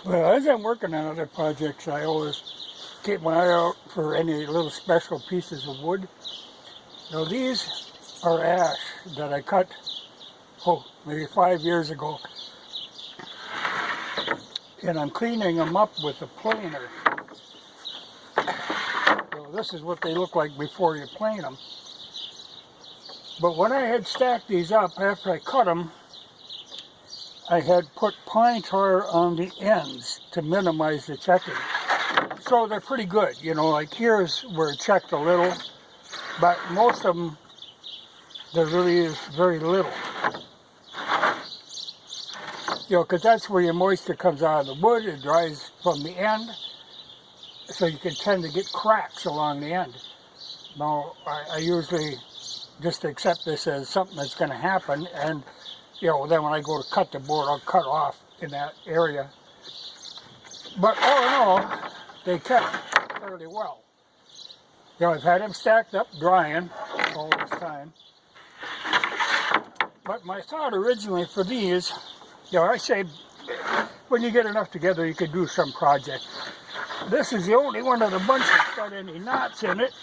Well, as I'm working on other projects, I always keep my eye out for any little special pieces of wood. Now these are ash that I cut, maybe 5 years ago. And I'm cleaning them up with a planer. So this is what they look like before you plane them. But when I had stacked these up, after I cut them, I had put pine tar on the ends to minimize the checking. So they're pretty good, you know, like here's where it checked a little, but most of them, there really is very little. You know, because that's where your moisture comes out of the wood, it dries from the end, so you can tend to get cracks along the end. Now, I usually just accept this as something that's going to happen, and you know, then when I go to cut the board, I'll cut off in that area. But all in all, they kept fairly well. You know, I've had them stacked up, drying all this time. But my thought originally for these, you know, I say, when you get enough together, you could do some project. This is the only one of the bunch that's got any knots in it.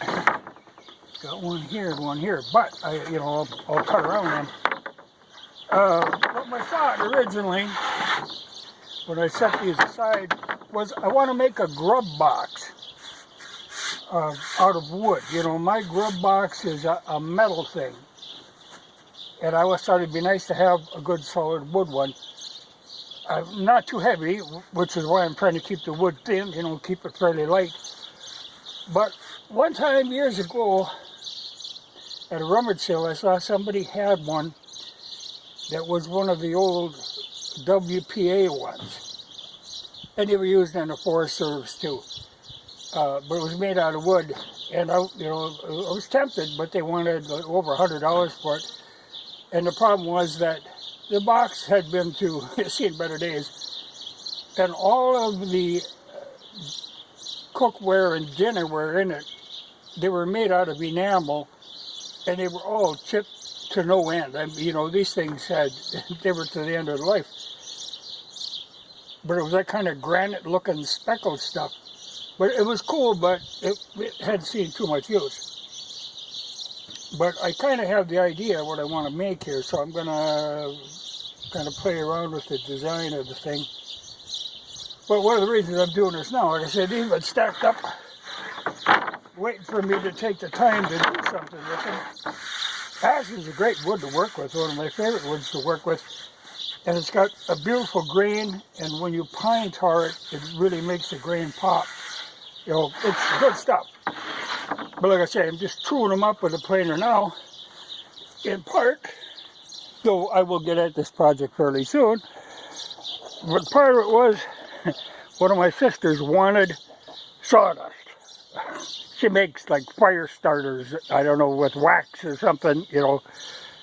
Got one here and one here, but I'll cut around them. But my thought originally, when I set these aside, was I want to make a grub box out of wood. You know, my grub box is a metal thing. And I always thought it'd be nice to have a good solid wood one. Not too heavy, which is why I'm trying to keep the wood thin, you know, keep it fairly light. But one time years ago, at a rummage sale, I saw somebody had one that was one of the old WPA ones. And they were used in the Forest Service too. But it was made out of wood. And I was tempted, but they wanted over $100 for it. And the problem was that the box had been to seen better days. And all of the cookware and dinnerware in it, they were made out of enamel, and they were all chipped to no end. I mean, you know, these things they were to the end of their life. But it was that kind of granite-looking speckled stuff. But it was cool, but it had seen too much use. But I kind of have the idea of what I want to make here, so I'm going to kind of play around with the design of the thing. But one of the reasons I'm doing this now, like I said, these have been stacked up, waiting for me to take the time to do something with them. Ash is a great wood to work with, one of my favorite woods to work with. And it's got a beautiful grain, and when you pine tar it, it really makes the grain pop. You know, it's good stuff. But like I say, I'm just truing them up with a planer now, in part, though I will get at this project fairly soon. But part of it was, one of my sisters wanted sawdust. She makes like fire starters, I don't know, with wax or something, you know,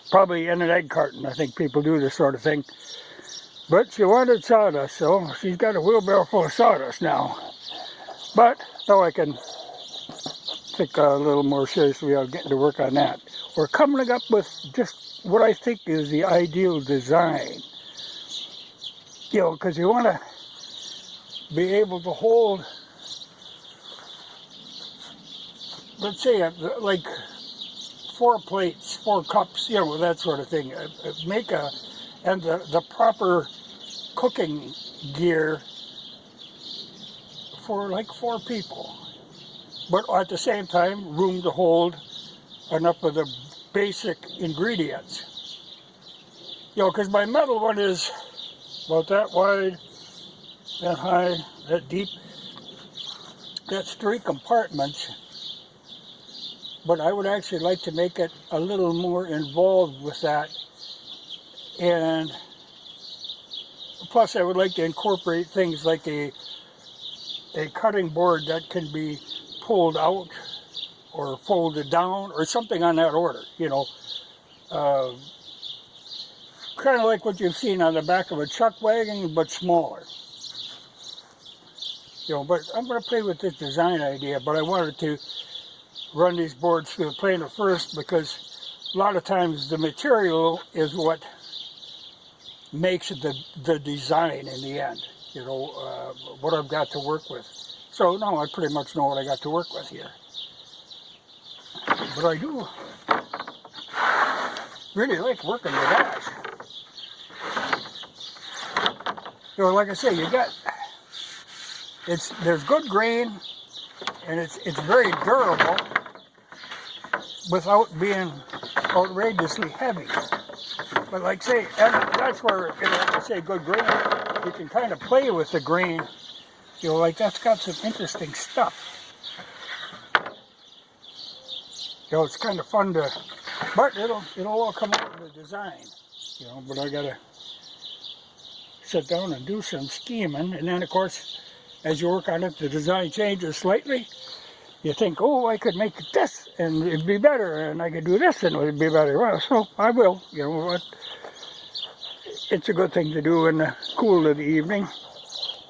probably in an egg carton. I think people do this sort of thing. But she wanted sawdust, so she's got a wheelbarrow full of sawdust now. But now I can think a little more seriously about getting to work on that. We're coming up with just what I think is the ideal design. You know, because you want to be able to hold, let's say, like 4 plates, 4 cups, you know, that sort of thing. And the proper cooking gear for like 4 people. But at the same time, room to hold enough of the basic ingredients. You know, because my metal one is about that wide, that high, that deep. That's 3 compartments. But I would actually like to make it a little more involved with that. And plus I would like to incorporate things like a cutting board that can be pulled out or folded down or something on that order, you know. Kind of like what you've seen on the back of a chuck wagon, but smaller. You know, but I'm going to play with this design idea, but I wanted to run these boards through the planer first because a lot of times the material is what makes the design in the end. you know, what I've got to work with. So now I pretty much know what I got to work with here. But I do really like working with that. You know, like I say, there's good grain, and it's very durable without being outrageously heavy. But like say, that's where, you know, like I say, good grain, you can kind of play with the grain. You know, like that's got some interesting stuff. You know, it's kind of fun to, but it'll all come out in the design. You know, but I gotta sit down and do some scheming, and then of course, as you work on it, the design changes slightly. You think, oh, I could make this, and it'd be better, and I could do this, and it'd be better. Well, so I will. You know what? It's a good thing to do in the cool of the evening.